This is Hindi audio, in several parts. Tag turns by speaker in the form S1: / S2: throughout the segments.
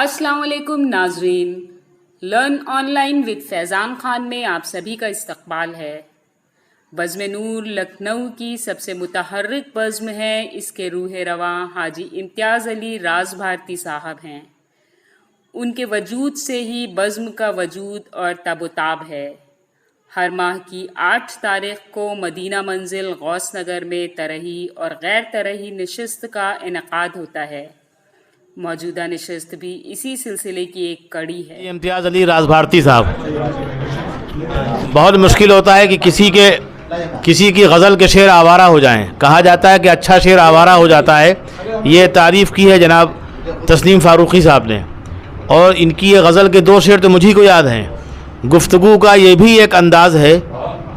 S1: अस्सलाम वालेकुम नाजरीन, learn online with Faizan Khan में आप सभी का इस्तकबाल है। बज़्म नूर लखनऊ की सबसे मुतहर्रिक बज़्म है। इसके रूह रवां हाजी इम्तियाज़ अली राज भारती साहब हैं। उनके वजूद से ही बज़्म का वजूद और तबोताब है। हर माह की 8 तारीख को मदीना मंजिल गौस नगर में तरही और गैर तरही नशिस्त का इनेकाद होता है। मौजूदा नशिस्त भी इसी सिलसिले की एक कड़ी है।
S2: इम्तियाज़ अली राज भारती साहब, बहुत मुश्किल होता है कि किसी की गज़ल के शेर आवारा हो जाएं। कहा जाता है कि अच्छा शेर आवारा हो जाता है। ये तारीफ़ की है जनाब तस्नीम फ़ारूक़ी साहब ने, और इनकी ये गज़ल के 2 शेर तो मुझी को याद हैं। गुफ्तगू का ये भी एक अंदाज़ है,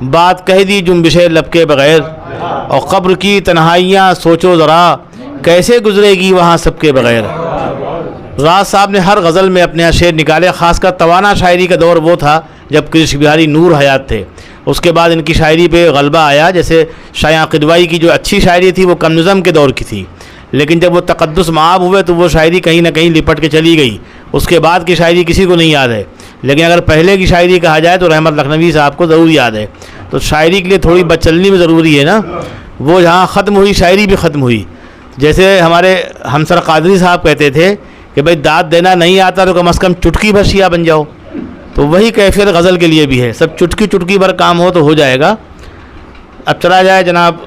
S2: बात कह दी जुम्बिशे लब के बग़ैर, और क़ब्र की तन्हाइयाँ सोचो ज़रा कैसे गुजरेगी वहाँ सबके बग़ैर। राज साहब ने हर गज़ल में अपने शेर निकाले। ख़ासकर तवाना शायरी का दौर वो था जब कृष्ण बिहारी नूर हयात थे। उसके बाद इनकी शायरी पे गलबा आया। जैसे शायां क़िदवाई की जो अच्छी शायरी थी वो कम निज़म के दौर की थी, लेकिन जब वो तक़द्दुस माब हुए तो वो शायरी कहीं ना कहीं लिपट के चली गई। उसके बाद की शायरी किसी को नहीं याद है, लेकिन अगर पहले की शायरी कहा जाए तो रहमत लखनवी साहब को ज़रूर याद है। तो शायरी के लिए थोड़ी बदचलनी में ज़रूरी है ना। वो जहाँ ख़त्म हुई शायरी भी ख़त्म हुई। जैसे हमारे हमसर कादरी साहब कहते थे कि भाई दाद देना नहीं आता तो कम से कम चुटकी भर शिया बन जाओ। तो वही कैफियत गज़ल के लिए भी है, सब चुटकी चुटकी भर काम हो तो हो जाएगा। अब चला जाए जनाब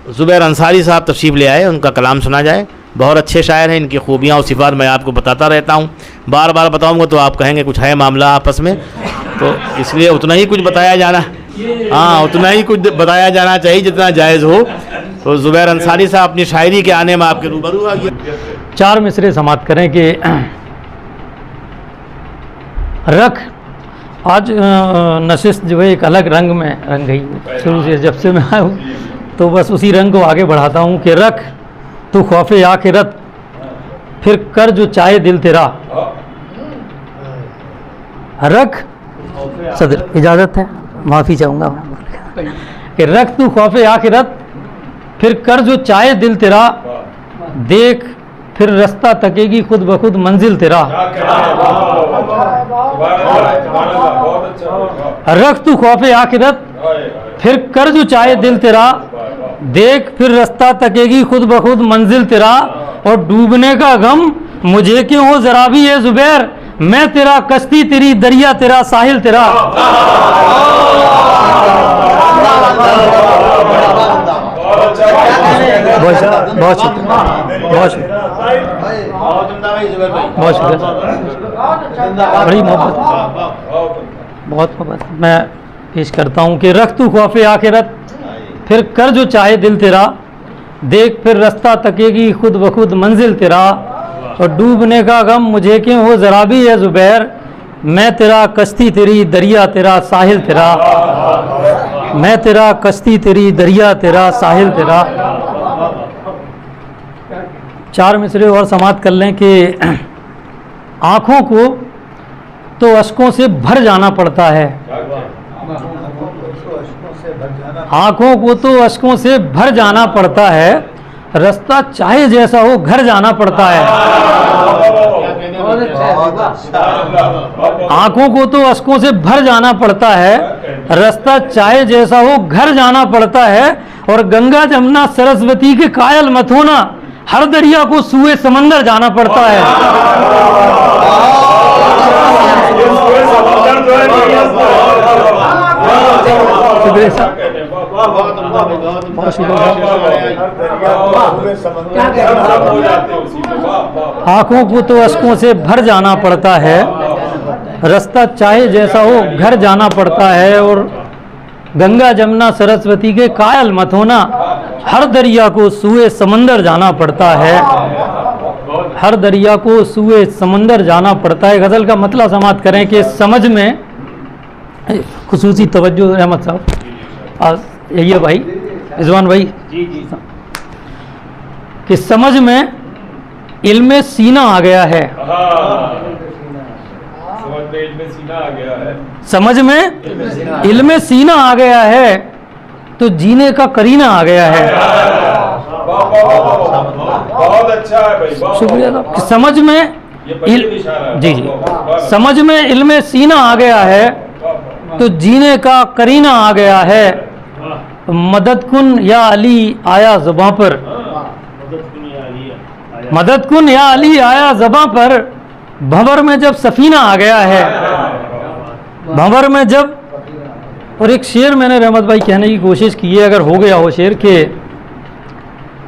S2: ज़ुबैर अंसारी साहब तशरीफ़ ले आए, उनका कलाम सुना जाए। बहुत अच्छे शायर हैं, इनकी खूबियाँ और सिफ़ात मैं आपको बताता रहता हूँ। बार बार बताऊँगा तो आप कहेंगे कुछ है मामला आपस में, तो इसलिए उतना ही कुछ बताया जाना, हाँ उतना ही कुछ बताया जाना चाहिए जितना जायज़ हो। तो ज़ुबैर अंसारी साहब अपनी शायरी के आने में आपके रूबरू आ गए।
S3: 4 मिसरे समाप्त करें कि रख आज नशिस्त जो है एक अलग रंग में रंग गई। शुरू से जब से मैं आया हूँ तो बस उसी रंग को आगे बढ़ाता हूँ कि रख तू खौफे आखिरत फिर कर जो चाहे दिल तेरा। रख सदर इजाज़त है, माफ़ी चाहूँगा कि रख तू खौफे आखिरत फिर कर जो चाहे दिल तेरा। देख फिर रास्ता तकेगी खुद ब खुद मंजिल तेरा। रख तू खौफे आखिरत फिर कर जो चाहे दिल तेरा। देख फिर रास्ता तकेगी खुद ब खुद मंजिल तेरा। और डूबने का गम मुझे क्यों हो जरा भी है ज़ुबैर, मैं तेरा कश्ती तेरी दरिया तेरा साहिल तेरा। बहुत शुक्रिया, बहुत शुक्रिया, बहुत शुक्रिया, बड़ी मोहब्बत, बहुत मोहब्बत। मैं पेश करता हूँ कि रख तू खौफे आखिरत फिर कर जो चाहे दिल तेरा। देख फिर रास्ता तकेगी खुद ब खुद मंजिल तेरा। और डूबने का गम मुझे क्यों हो ज़रा भी है ज़ुबैर, मैं तेरा कश्ती तेरी दरिया तेरा साहिल तेरा। मैं तेरा कश्ती तेरी दरिया तेरा साहिल तेरा। 4 मिसरे और समाप्त कर लें कि आँखों को तो अश्कों से भर जाना पड़ता है। आँखों को तो अश्कों से भर जाना पड़ता है, रास्ता चाहे जैसा हो घर जाना पड़ता है। आँखों को तो अश्कों से भर जाना पड़ता है, रास्ता चाहे जैसा हो घर जाना पड़ता है। और गंगा जमुना सरस्वती के कायल मत होना, हर दरिया को सूए समंदर जाना पड़ता है। आँखों को तो अश्कों से भर जाना पड़ता है, रास्ता चाहे जैसा हो घर जाना पड़ता है। और गंगा जमुना सरस्वती के कायल मत होना, हर दरिया को सूए समंदर जाना पड़ता है। हर दरिया को सूए समंदर जाना पड़ता है। गज़ल का मतलब समाप्त करें कि समझ में खुसूसी तवज्जो रहमत साहब, यही है भाई रिजवान भाई जी, कि समझ में इल्मे सीना आ गया है। समझ में इल्मे सीना आ गया है तो जीने का करीना आ गया है।
S4: बहुत अच्छा है भाई,
S3: शुक्रिया साहब। समझ में जी जी, समझ में इल्म सीना आ गया है तो जीने का करीना आ गया है। मदद कुन या अली आया ज़बां पर, मदद कुन या अली आया ज़बां पर। भंवर में जब सफीना आ गया है, भंवर में जब, और एक शेर मैंने रहमत भाई कहने की कोशिश की है, अगर हो गया हो शेर के,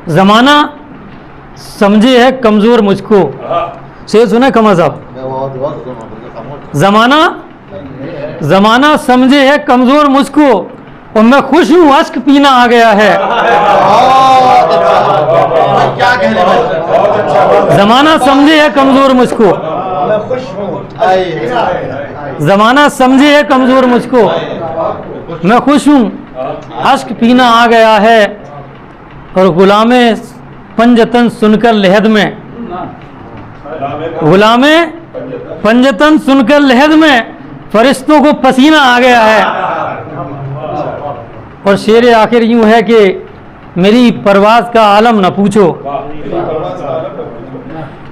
S3: ज़माना समझे है कमज़ोर मुझको। शेर सुने कमर साहब? ज़माना समझे है कमज़ोर मुझको और मैं खुश हूँ अश्क पीना आ गया है। ज़माना समझे है कमज़ोर मुझको, ज़माना समझे है कमज़ोर मुझको, मैं खुश हूँ अश्क पीना आ गया है। और गुलामे पंजतन सुनकर लहद में, गुलामे पंजतन सुनकर लहद में फरिश्तों को पसीना आ गया है। और शेर आखिर यूं है कि मेरी परवाज़ का आलम न पूछो,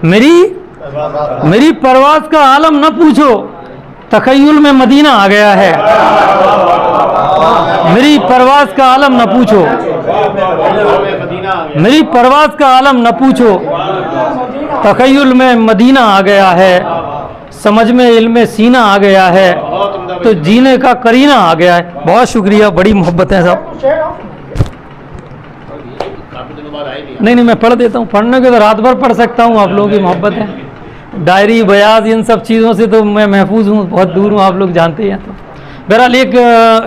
S3: मेरी परवाज़ का आलम न पूछो, तखय्युल में मदीना आ गया है। मेरी परवाज़ का आलम न पूछो, मेरी परवाज़ का आलम न पूछो, तखय्युल में मदीना आ गया है। समझ में इल्म सीना आ गया है तो जीने का करीना आ गया है। बहुत शुक्रिया, बड़ी मोहब्बत है साहब। नहीं, मैं पढ़ देता हूँ, पढ़ने के तो रात भर पढ़ सकता हूँ, आप लोगों की मोहब्बत है। डायरी बयाज इन सब चीज़ों से तो मैं महफूज हूँ, बहुत दूर हूँ, आप लोग जानते हैं। तो बहरहाल एक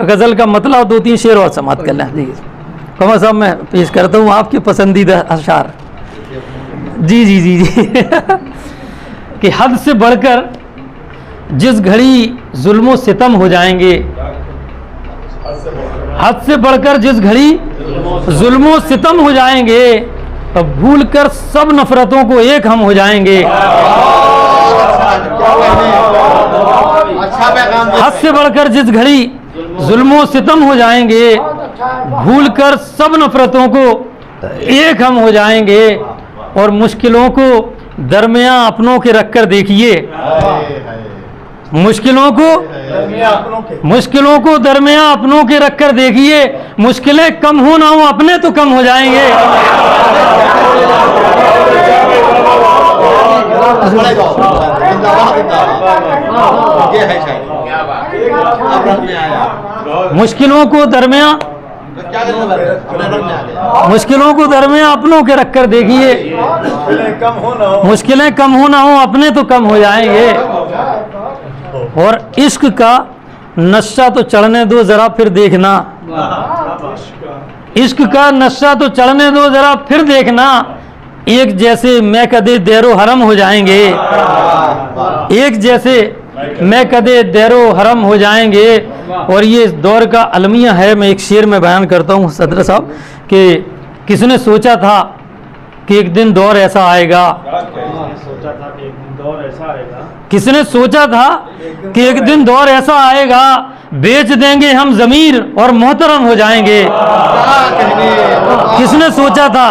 S3: गज़ल का मतलब 2-3 शेर और समाप्त कर लें। कमर साहब मैं पेश करता हूँ आपके पसंदीदा अशार। जी जी जी जी कि हद से बढ़कर जिस घड़ी जुल्मो सितम हो जाएंगे, हद से बढ़कर जिस घड़ी जुल्मो सितम हो जाएंगे, तब भूल कर सब नफरतों को एक हम हो जाएंगे। हद से बढ़कर जिस घड़ी जुल्मो सितम हो जाएंगे, भूल कर सब नफरतों को एक हम हो जाएंगे। और मुश्किलों को दरमियां अपनों के रखकर देखिए, मुश्किलों को दरमियां अपनों के रखकर देखिए, मुश्किलें कम हो ना हो अपने तो कम हो जाएंगे। मुश्किलों को दरमियां अपनों के रखकर देखिए, मुश्किलें कम हो ना हो अपने तो कम हो जाएंगे। और इश्क का नशा तो चढ़ने दो जरा फिर देखना, इश्क का नशा तो चढ़ने दो जरा फिर देखना, एक जैसे मैं कदे देरो हरम हो जाएंगे, एक जैसे मैं कदे देरो हरम हो जाएंगे। और ये इस दौर का अलमिया है। मैं एक शेर में बयान करता हूँ सदर साहब कि किसने सोचा था कि एक दिन दौर ऐसा आएगा, किसने सोचा था कि एक दिन दौर ऐसा आएगा, बेच देंगे हम ज़मीर और मोहतरम हो जाएंगे। किसने सोचा था,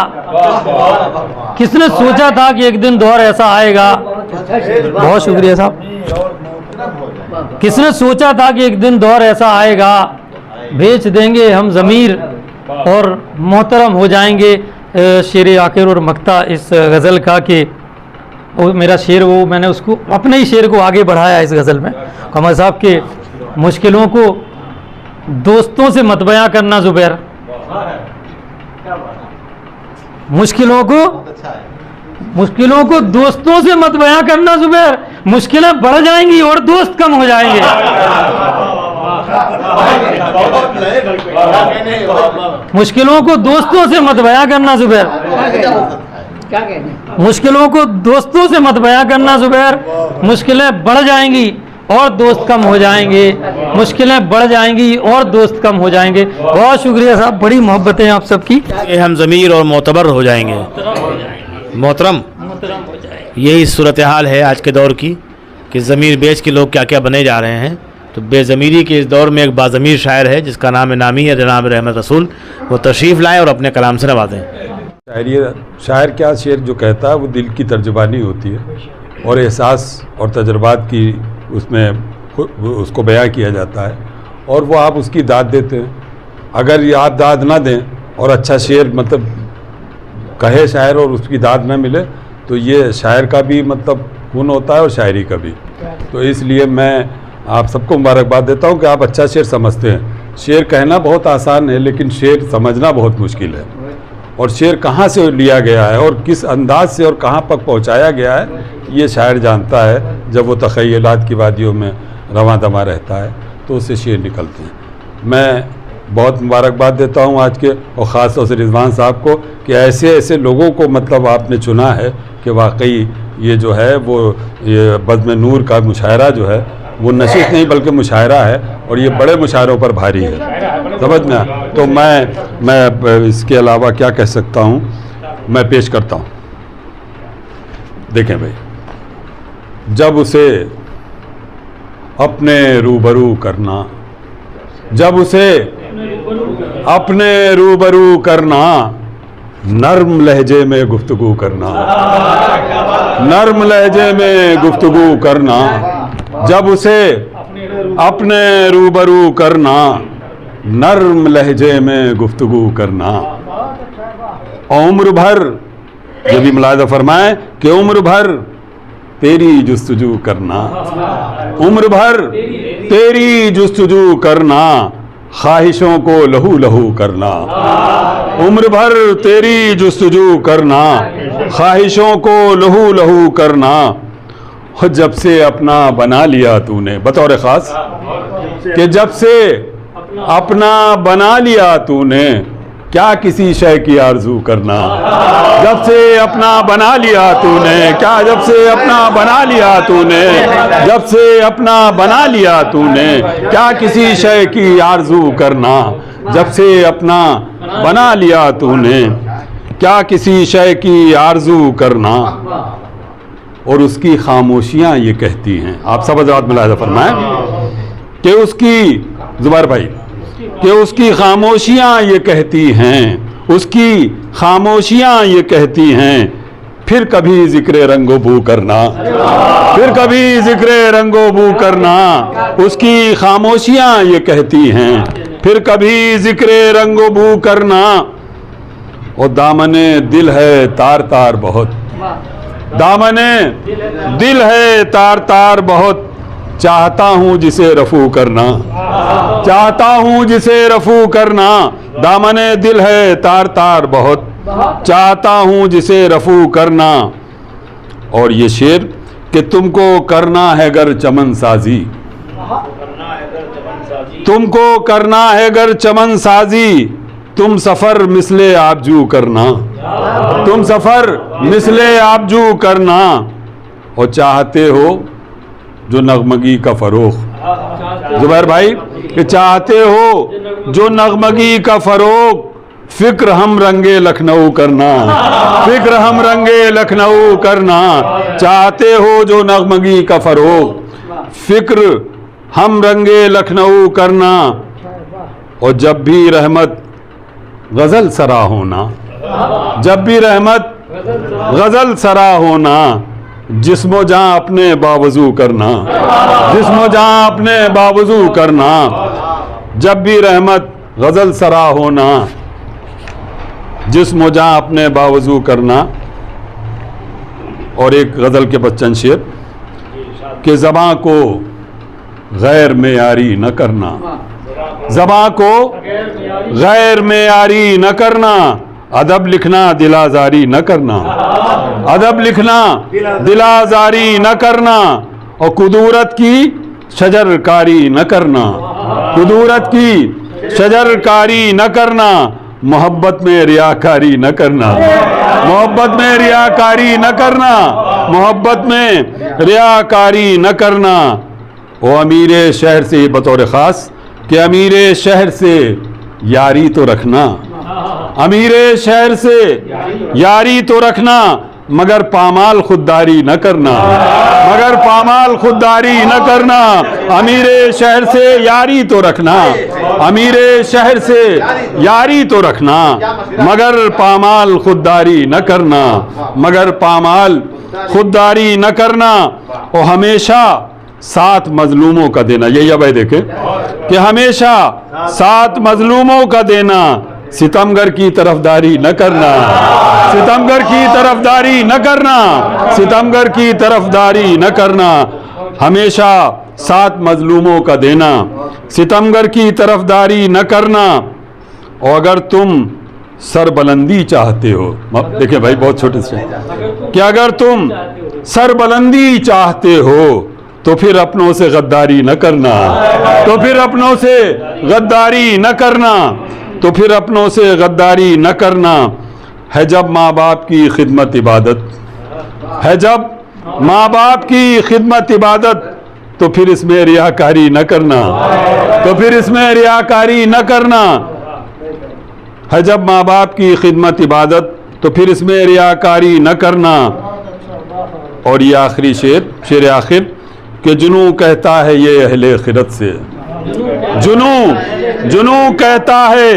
S3: किसने सोचा था कि एक दिन दौर ऐसा आएगा। बहुत शुक्रिया साहब। किसने सोचा था कि एक दिन दौर ऐसा आएगा, बेच देंगे हम ज़मीर और मोहतरम हो जाएंगे। शेर आखिर और मक्ता इस गज़ल का कि वो मेरा शेर, वो मैंने उसको अपने ही शेर को आगे बढ़ाया इस गज़ल में। कमर साहब के मुश्किलों को दोस्तों से मत बयां करना ज़ुबैर, मुश्किलों को दोस्तों से मत बयां करना ज़ुबैर, मुश्किलें बढ़ जाएंगी और दोस्त कम हो जाएंगे। मुश्किलों को दोस्तों से मत बयां करना ज़ुबैर, मुश्किलों को दोस्तों से मत बयां करना ज़ुबैर, मुश्किलें बढ़ जाएंगी और दोस्त कम हो जाएंगे, मुश्किलें बढ़ जाएंगी और दोस्त कम हो जाएंगे। बहुत शुक्रिया साहब, बड़ी मोहब्बतें आप सबकी।
S2: हम ज़मीर और मोतबर हो जाएंगे, मोहतरम हो जाएंगे। यही सूरत हाल है आज के दौर की कि ज़मीर बेच के लोग क्या क्या बने जा रहे हैं। तो बेज़मीरी के इस दौर में एक बाज़मीर शायर है जिसका नाम नामी है जनाब रहमत रसूल, वो तशरीफ़ लाएँ और अपने कलाम से नवाजें।
S4: शायर क्या, शेर जो कहता है वो दिल की तर्जुबानी होती है। और एहसास और तजुर्बात की उसमें उसको बयां किया जाता है, और वो आप उसकी दाद देते हैं। अगर ये आप दाद ना दें और अच्छा शेर मतलब कहे शायर और उसकी दाद ना मिले, तो ये शायर का भी मतलब खून होता है और शायरी का भी। तो इसलिए मैं आप सबको मुबारकबाद देता हूँ कि आप अच्छा शेर समझते हैं। शेर कहना बहुत आसान है, लेकिन शेर समझना बहुत मुश्किल है। और शेर कहाँ से लिया गया है और किस अंदाज से और कहाँ तक पहुँचाया गया है, ये शायर जानता है। जब वो तख़य्युलात की वादियों में रवां दमा रहता है तो उससे शेर निकलते हैं। मैं बहुत मुबारकबाद देता हूँ आज के, और ख़ास तौर से रिजवान साहब को, कि ऐसे ऐसे लोगों को मतलब आपने चुना है कि वाकई ये जो है वो ये बज़्म नूर का मुशायरा जो है वो नशिश नहीं बल्कि मुशायरा है, और ये बड़े मुशायरों पर भारी है, समझ में। तो मैं इसके अलावा क्या कह सकता हूँ, मैं पेश करता हूँ। देखें भाई, जब उसे अपने रूबरू करना, जब उसे अपने रूबरू करना, नर्म लहजे में गुफ्तगू करना, नर्म लहजे में गुफ्तगू करना, जब उसे अपने रूबरू करना, नर्म लहजे में गुफ्तगू करना। उम्र भर, ये भी मुलाहिज़ा फरमाए कि उम्र भर तेरी जुस्तजू करना, उम्र भर तेरी जुस्तजू करना, ख्वाहिशों को लहू लहू करना, उम्र भर तेरी जुस्तजू करना, ख्वाहिशों को लहू लहू करना। जब से अपना बना लिया तूने, बतौर ख़ास कि जब से अपना बना लिया तूने, क्या किसी शय की आरजू करना। जब से अपना बना लिया तूने, क्या जब से अपना बना लिया तूने, जब से अपना बना लिया तूने, क्या किसी शय की आरजू करना। जब से अपना बना लिया तूने, क्या किसी शय की आरजू करना। और उसकी खामोशियां ये कहती हैं, आप सब हज़रात मुलाहिज़ा फरमाएं कि उसकी, ज़ुबैर भाई, कि उसकी खामोशियां ये कहती हैं, उसकी खामोशियां ये कहती हैं, फिर कभी जिक्र रंगो बू करना, फिर कभी जिक्र रंगो बू करना। उसकी खामोशियां ये कहती हैं, फिर कभी जिक्र रंगो बू करना। और दामने दिल है तार तार बहुत, दामने दिल है तार तार बहुत, चाहता हूँ जिसे रफू करना, चाहता हूँ जिसे रफू करना। दामने दिल है तार तार बहुत, चाहता हूँ जिसे रफू करना। और ये शेर कि तुमको करना है गर चमन साजी, तुमको करना है गर चमन साजी, तुम सफ़र मिसले आबजू करना, तुम सफ़र मिसले आबजू करना। और चाहते हो जो नगमगी का फ़रोग़, ज़ुबैर भाई, कि चाहते हो जो नगमगी का फ़रोग़, फ़िक्र हम रंगे लखनऊ करना, फ़िक्र हम रंगे लखनऊ करना। चाहते हो जो नगमगी का फ़रोग़, फ़िक्र हम रंगे लखनऊ करना। और जब भी रहमत गज़ल सरा होना, जब भी रहमत गज़ल सरा होना, जिस्मो जहाँ अपने बावजू करना, जिस्मो जहाँ अपने बावजू करना। जब भी रहमत गज़ल सरा होना, जिस्मो जहाँ अपने बावजू करना। और एक गज़ल के बच्चन शेर कि ज़बां को गैर मेयारी न करना, ज़बां को गैर मेयारी न करना। अदब लिखना दिलाजारी न करना, अदब लिखना दिलाजारी न करना। और कुदूरत की शजरकारी न करना, कुदूरत की शजरकारी न करना। मोहब्बत में रियाकारी न करना, मोहब्बत में रियाकारी न करना, मोहब्बत में रियाकारी न करना। वो अमीर शहर से बतौर ख़ास कि अमीर शहर से यारी तो रखना, अमीर शहर से यारी तो रखना, मगर पामाल खुददारी न करना, मगर पामाल खुददारी न करना। अमीर शहर से यारी तो रखना, अमीर शहर से यारी तो रखना, मगर पामाल खुददारी न करना, मगर पामाल खुददारी न करना और हमेशा साथ मजलूमों का देना। यही अब देखें कि हमेशा साथ मजलूमों का देना, सितमगर की तरफदारी न करना, सितमगर की तरफदारी न करना, सितमगर की तरफदारी न करना, हमेशा साथ मजलूमों का देना, सितमगर की तरफदारी न करना। और अगर तुम सरबलंदी चाहते हो, देखिए भाई बहुत छोटे से, कि अगर तुम सरबलंदी चाहते हो तो फिर अपनों से गद्दारी न करना, तो फिर अपनों से गद्दारी न करना, तो फिर अपनों से गद्दारी न करना। है जब माँ बाप की खिदमत इबादत, है जब माँ बाप की खिदमत इबादत, तो फिर इसमें रियाकारी न करना, तो फिर इसमें रियाकारी न करना। है जब माँ बाप की खिदमत इबादत, तो फिर इसमें रियाकारी न करना। और ये आखिरी शेर आखिर कि जुनू कहता है ये अहले खिरत से, जुनू कहता है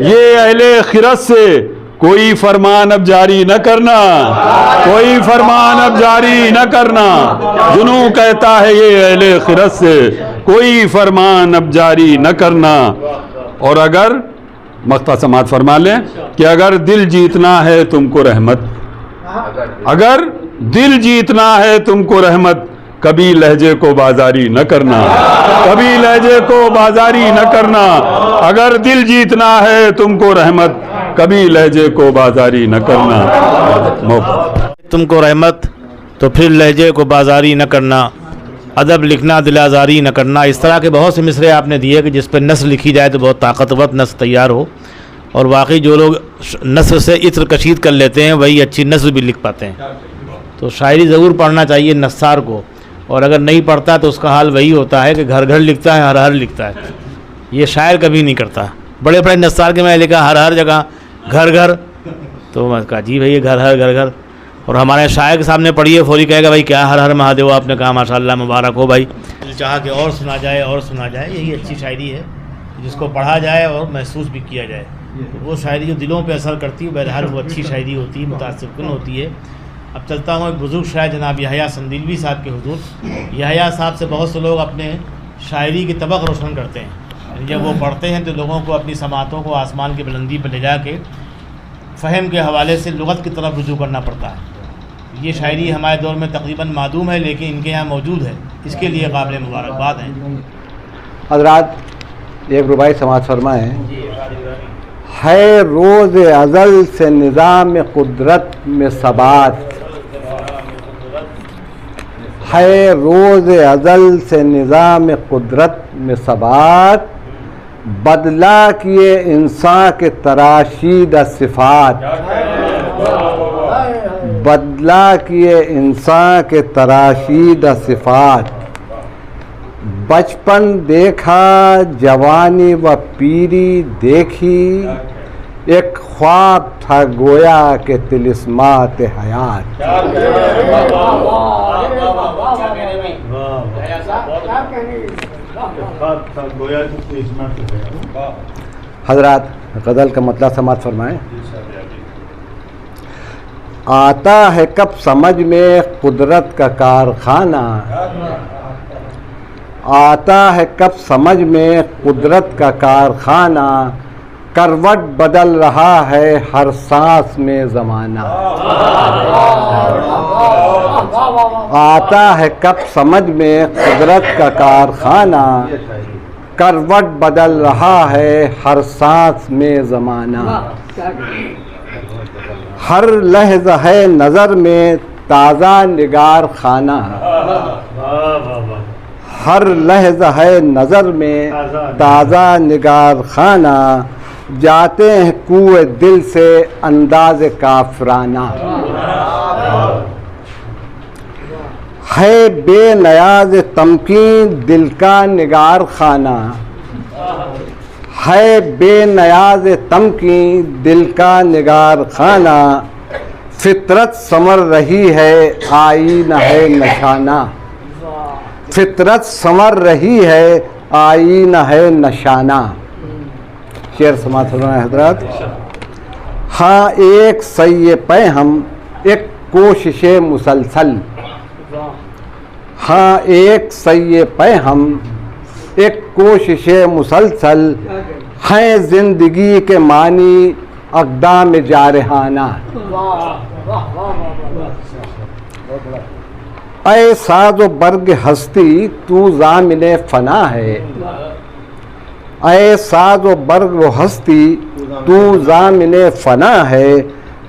S4: ये अहले खिरत से, कोई फरमान अब जारी न करना, कोई फरमान अब जारी न करना। जुनू कहता है ये अहले खिरत से, कोई फरमान अब जारी न करना। और अगर मख्ता समात फरमा लें कि अगर दिल जीतना है तुमको रहमत, अगर दिल जीतना है तुमको रहमत, कभी लहजे को बाजारी न करना, कभी लहजे को बाजारी न करना। अगर दिल जीतना है तुमको रहमत, कभी लहजे को बाजारी न करना।
S2: तुमको रहमत तो फिर लहजे को बाजारी न करना, अदब लिखना दिल आज़ारी न करना। इस तरह के बहुत से मिसरे आपने दिए कि जिस पर नस्र लिखी जाए तो बहुत ताकतवर नस्र तैयार हो। और वाकई जो लोग नस्र से इत्र कशीद कर लेते हैं वही अच्छी नस्र भी लिख पाते हैं। तो शायरी ज़रूर पढ़ना चाहिए नस्सार को, और अगर नहीं पढ़ता तो उसका हाल वही होता है कि घर घर लिखता है, हर हर लिखता है। ये शायर कभी नहीं करता। बड़े बड़े नस्सार के मैंने लिखा हर हर जगह घर घर, तो मैं कहा जी भाई ये घर हर घर घर। और हमारे शायर के सामने पढ़िए फौरी कहेगा भाई क्या हर हर महादेव। आपने कहा माशाल्लाह मुबारक हो भाई। चाह के और सुना जाए और सुना जाए, यही अच्छी शायरी है जिसको पढ़ा जाए और महसूस भी किया जाए। तो वो शायरी जो दिलों पे असर करती है बहरहाल वो अच्छी शायरी होती है, मुतासिरकुन होती है। अब चलता हूँ एक बुज़ुर्ग शायर जनाब यहया संदीलवी साहब के हुजूर। यहया साहब से बहुत से लोग अपने शायरी की तबक रोशन करते हैं। जब वो पढ़ते हैं तो लोगों को अपनी समातों को आसमान की बुलंदी पर ले जा के फ़हम के हवाले से लुग़त की तरफ रुजू करना पड़ता है। ये शायरी हमारे दौर में तकरीबन मादूम है, लेकिन इनके यहाँ मौजूद है, इसके लिए काबिल मुबारकबाद हैं।
S5: हज़रात एक रुबाई समाज फरमाएँ, है रोज़ अज़ल से निज़ाम कुदरत में सबात, है रोज़ अज़ल से निज़ाम कुदरत में सबात, बदला किए इंसान के तराशीदा सिफ़ात, बदला किए इंसान के तराशीदा सिफ़ात। बचपन देखा जवानी व पीरी देखी, एक ख्वाब था गोया के तिलिस्मात हयात। हजरात गज़ल का मतलब समाज फरमाएं। आता है कब समझ में कुदरत का कारखाना, आता है कब समझ में कुदरत का कारखाना, करवट बदल रहा है हर सांस में ज़माना। आता है कब समझ में कुदरत का कारखाना, करवट बदल रहा है हर सांस में ज़माना। हर लहज़ा है नज़र में ताज़ा निगार खाना, हर लहज़ा है नज़र में ताज़ा निगार खाना, जाते हैं कुएं दिल से अंदाज़ काफराना। है बेनियाज़ तमकीन दिल का निगार खाना, है बेनियाज़ तमकीन दिल का निगार खाना, फितरत संवर रही है आईना है नशाना, फितरत संवर रही है आईना है नशाना। शेर समाज हजरात। हाँ एक सही पे हम एक कोशिशे मुसलसल। हाँ एक सही पे हम एक कोशिशे मुसलसल हैं जिंदगी के मानी अक़दाम जारहाना। ऐ साज़ो बर्ग हस्ती तू ज़ामिने फ़ना है। ऐ साज़ो बर्ग हस्ती तू ज़ामिने फ़ना है।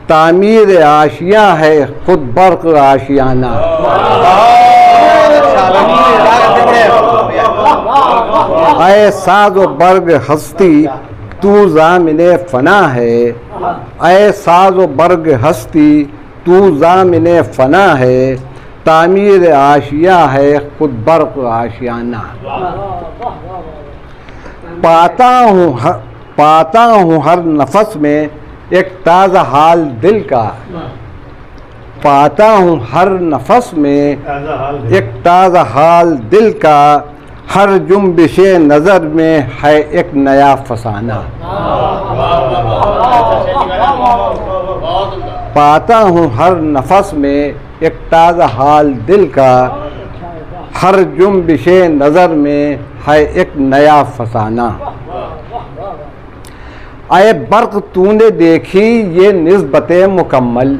S5: तामीर आशिया है खुद बर्क आशियाना। ऐ साज़ो बर्ग हस्ती तू ज़ामिने फ़ना है। ऐ साज़ो बर्ग हस्ती तू ज़ामिने फ़ना है। तामीर आशिया है खुद बर्क आशियाना। पाता हूँ हर नफस में एक ताज़ा हाल दिल का। पाता हूँ हर नफस में एक ताज़ा हाल दिल का। हर जुम्बिशे नज़र में है एक नया फसाना। पाता हूँ हर नफस में एक ताज़ा हाल दिल का। हर जुम्बिशे नज़र में है एक नया फसाना। आए बर्क़ तूने देखी ये निस्बते मुकम्मल।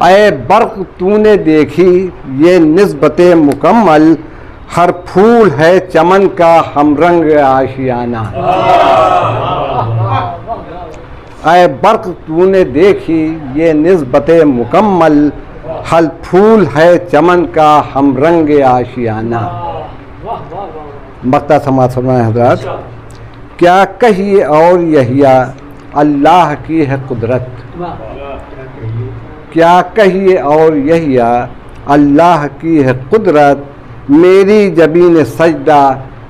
S5: आए बर्क़ तूने देखी ये निस्बते मुकम्मल। हर फूल है चमन का हमरंग आशियाना। आए बर्क़ तूने देखी ये निस्बते मुकम्मल। हर फूल है चमन का हमरंग आशियाना। मक्ता समाज फरमाए हज़रात, क्या कहिए और यहिया अल्लाह की है कुदरत। क्या कहिए और यहिया अल्लाह की है कुदरत। मेरी जबीन सजदा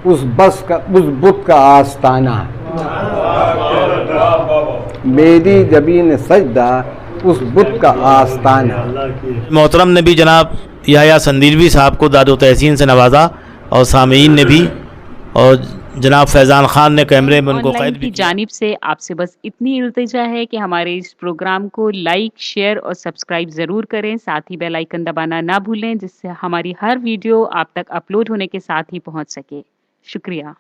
S5: उस बुत का आस्ताना। मेरी जबीन सजदा उस बुत का आस्ताना।
S2: मोहतरम ने भी जनाब याह्या संदीलवी साहब को दादो तहसीन से नवाजा और सामीन ने भी, और जनाब फैज़ान खान ने कैमरे में उनको
S1: ऑनलाइन
S2: कैद भी
S1: की
S2: किया।
S1: जानिब से आपसे बस इतनी इल्तिजा है कि हमारे इस प्रोग्राम को लाइक, शेयर और सब्सक्राइब ज़रूर करें। साथ ही बेल आइकन दबाना ना भूलें, जिससे हमारी हर वीडियो आप तक अपलोड होने के साथ ही पहुंच सके। शुक्रिया।